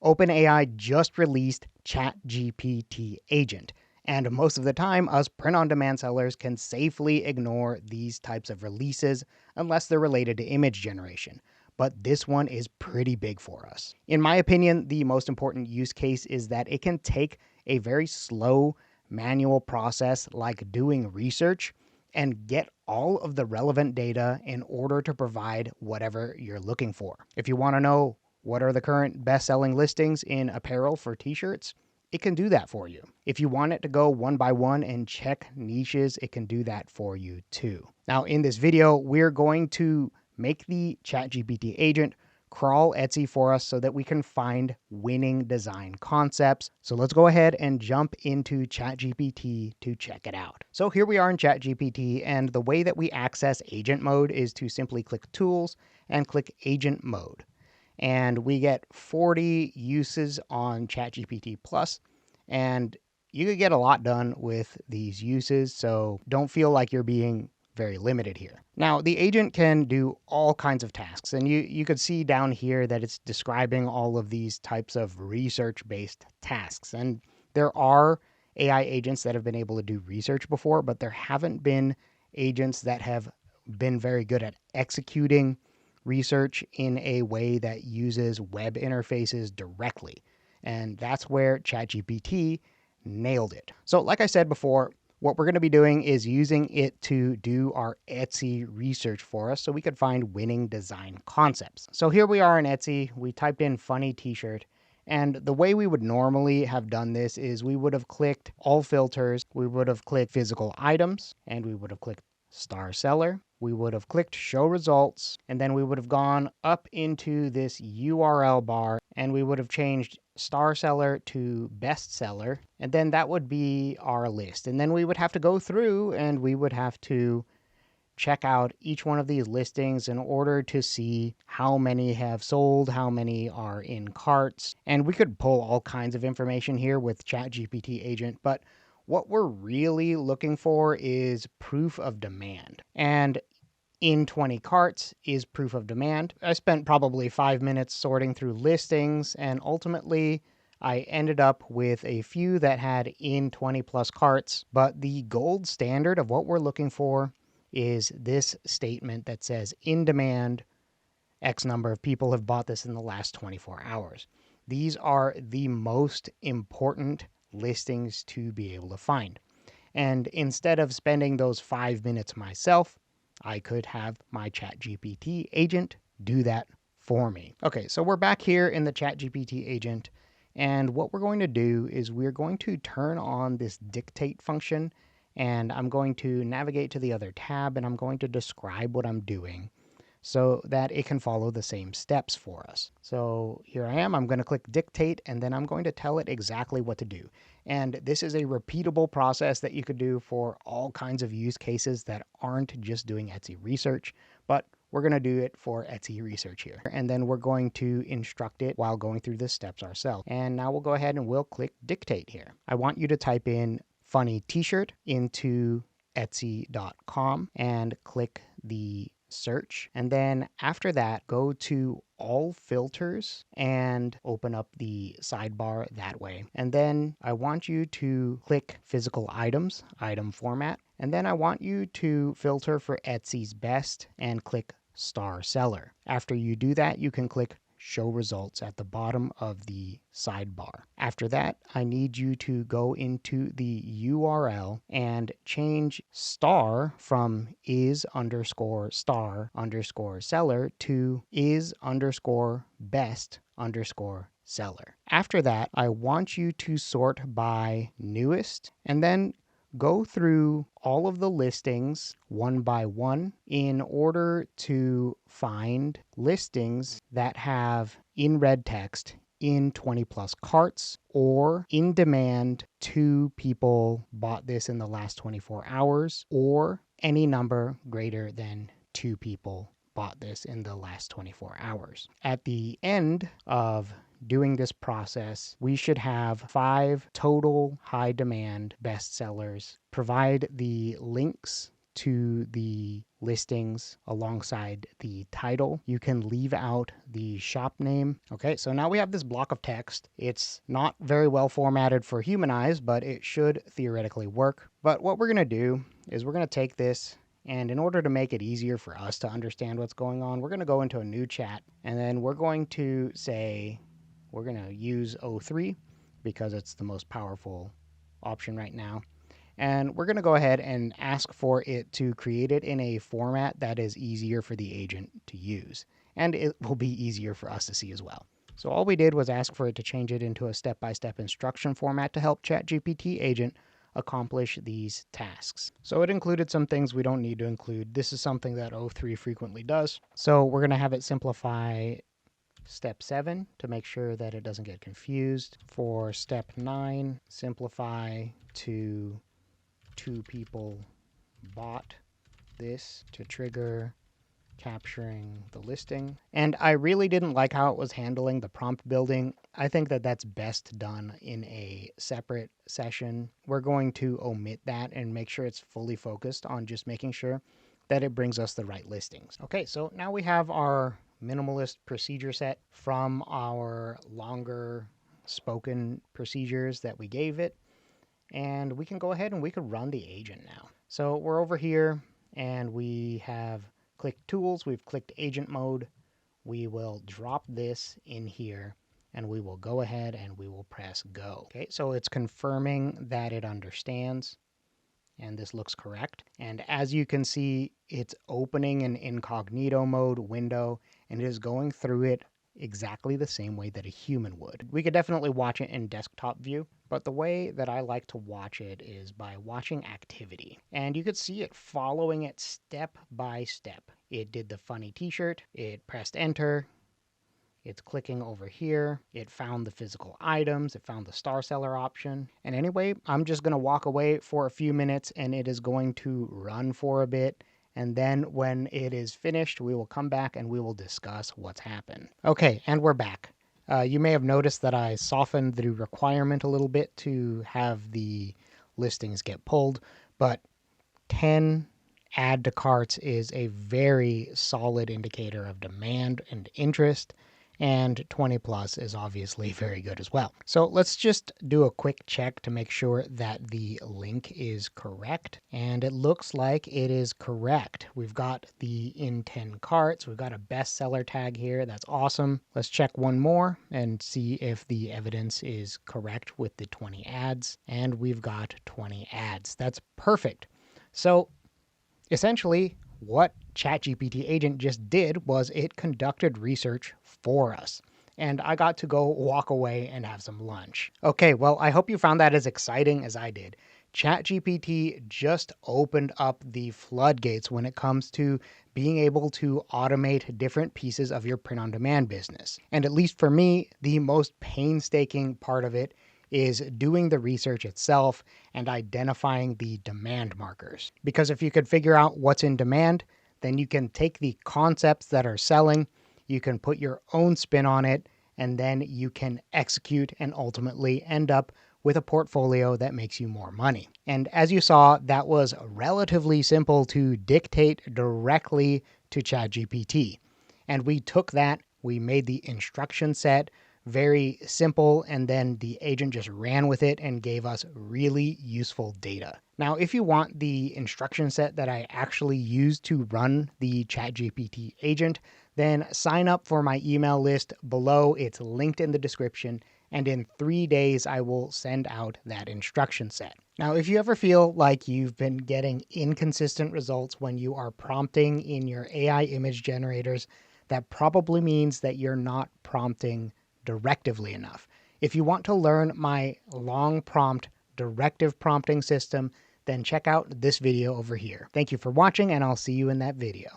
OpenAI just released ChatGPT Agent, and most of the time, us print-on-demand sellers can safely ignore these types of releases unless they're related to image generation. But this one is pretty big for us. In my opinion, the most important use case is that it can take a very slow manual process like doing research and get all of the relevant data in order to provide whatever you're looking for. If you want to know what are the current best-selling listings in apparel for t-shirts, it can do that for you. If you want it to go one by one and check niches, it can do that for you too. Now, in this video, we're going to make the ChatGPT agent crawl Etsy for us so that we can find winning design concepts. So let's go ahead and jump into ChatGPT to check it out. So here we are in ChatGPT, and the way that we access agent mode is to simply click Tools and click Agent Mode. And we get 40 uses on ChatGPT Plus, and you could get a lot done with these uses, so don't feel like you're being very limited here. Now, the agent can do all kinds of tasks, and you could see down here that it's describing all of these types of research-based tasks. And there are AI agents that have been able to do research before, but there haven't been agents that have been very good at executing research in a way that uses web interfaces directly. And that's where ChatGPT nailed it. So like I said before, what we're going to be doing is using it to do our Etsy research for us so we could find winning design concepts. So here we are in Etsy. We typed in funny t-shirt. And the way we would normally have done this is we would have clicked all filters. We would have clicked physical items, and we would have clicked star seller. We would have clicked show results, and then we would have gone up into this URL bar, and we would have changed star seller to best seller, and then that would be our list. And then we would have to go through and we would have to check out each one of these listings in order to see how many have sold, how many are in carts. And we could pull all kinds of information here with ChatGPT Agent, but what we're really looking for is proof of demand. And in 20 carts is proof of demand. I spent probably 5 minutes sorting through listings, and ultimately I ended up with a few that had in 20 plus carts. But the gold standard of what we're looking for is this statement that says in demand, X number of people have bought this in the last 24 hours. These are the most important listings to be able to find. And instead of spending those 5 minutes myself, I could have my ChatGPT agent do that for me. Okay, so we're back here in the ChatGPT agent, and what we're going to do is we're going to turn on this dictate function, and I'm going to navigate to the other tab, and I'm going to describe what I'm doing so that it can follow the same steps for us. So here I am, I'm going to click dictate, and then I'm going to tell it exactly what to do. And this is a repeatable process that you could do for all kinds of use cases that aren't just doing Etsy research, but we're going to do it for Etsy research here. And then we're going to instruct it while going through the steps ourselves. And now we'll go ahead and we'll click dictate here. I want you to type in funny t-shirt into Etsy.com and click the search, and then after that go to all filters and open up the sidebar that way. And then I want you to click physical items, item format, and then I want you to filter for Etsy's best and click star seller. After you do that, you can click show results at the bottom of the sidebar. After that, I need you to go into the URL and change star from is_star_seller to is_best_seller. After that, I want you to sort by newest and then go through all of the listings one by one in order to find listings that have in red text in 20 plus carts or in demand 2 people bought this in the last 24 hours or any number greater than 2 people bought this in the last 24 hours. At the end of doing this process, we should have 5 total high demand bestsellers. Provide the links to the listings alongside the title. You can leave out the shop name. Okay, so now we have this block of text. It's not very well formatted for human eyes, but it should theoretically work. But what we're going to do is we're going to take this, and in order to make it easier for us to understand what's going on, we're going to go into a new chat, and then we're going to say, we're going to use O3 because it's the most powerful option right now. And we're going to go ahead and ask for it to create it in a format that is easier for the agent to use. And it will be easier for us to see as well. So all we did was ask for it to change it into a step-by-step instruction format to help ChatGPT agent accomplish these tasks. So it included some things we don't need to include. This is something that O3 frequently does. So we're going to have it simplify step 7 to make sure that it doesn't get confused. For step 9, simplify to 2 people bought this to trigger capturing the listing. And I really didn't like how it was handling the prompt building. I think that that's best done in a separate session. We're going to omit that and make sure it's fully focused on just making sure that it brings us the right listings. Okay, so now we have our minimalist procedure set from our longer spoken procedures that we gave it. And we can go ahead and we could run the agent now. So we're over here and we have clicked tools. We've clicked agent mode. We will drop this in here and we will go ahead and we will press go. Okay, so it's confirming that it understands and this looks correct. And as you can see, it's opening an incognito mode window and it is going through it exactly the same way that a human would. We could definitely watch it in desktop view, but the way that I like to watch it is by watching activity. And you could see it following it step by step. It did the funny t-shirt, it pressed enter, it's clicking over here, it found the physical items, it found the star seller option. And anyway, I'm just gonna walk away for a few minutes and it is going to run for a bit. And then when it is finished, we will come back and we will discuss what's happened. Okay, and we're back. You may have noticed that I softened the requirement a little bit to have the listings get pulled, but 10 add to carts is a very solid indicator of demand and interest, and 20 plus is obviously very good as well. So let's just do a quick check to make sure that the link is correct. And it looks like it is correct. We've got the in 10 carts. We've got a bestseller tag here. That's awesome. Let's check one more and see if the evidence is correct with the 20 ads. And we've got 20 ads. That's perfect. So essentially, what ChatGPT agent just did was it conducted research for us. And I got to go walk away and have some lunch. Okay, well, I hope you found that as exciting as I did. ChatGPT just opened up the floodgates when it comes to being able to automate different pieces of your print-on-demand business. And at least for me, the most painstaking part of it is doing the research itself and identifying the demand markers. Because if you could figure out what's in demand, then you can take the concepts that are selling, you can put your own spin on it, and then you can execute and ultimately end up with a portfolio that makes you more money. And as you saw, that was relatively simple to dictate directly to ChatGPT. And we took that, we made the instruction set very simple, and then the agent just ran with it and gave us really useful data. Now, if you want the instruction set that I actually used to run the ChatGPT agent, then sign up for my email list below. It's linked in the description, and in 3 days, I will send out that instruction set. Now, if you ever feel like you've been getting inconsistent results when you are prompting in your AI image generators, that probably means that you're not prompting directively enough. If you want to learn my long prompt directive prompting system, then check out this video over here. Thank you for watching, and I'll see you in that video.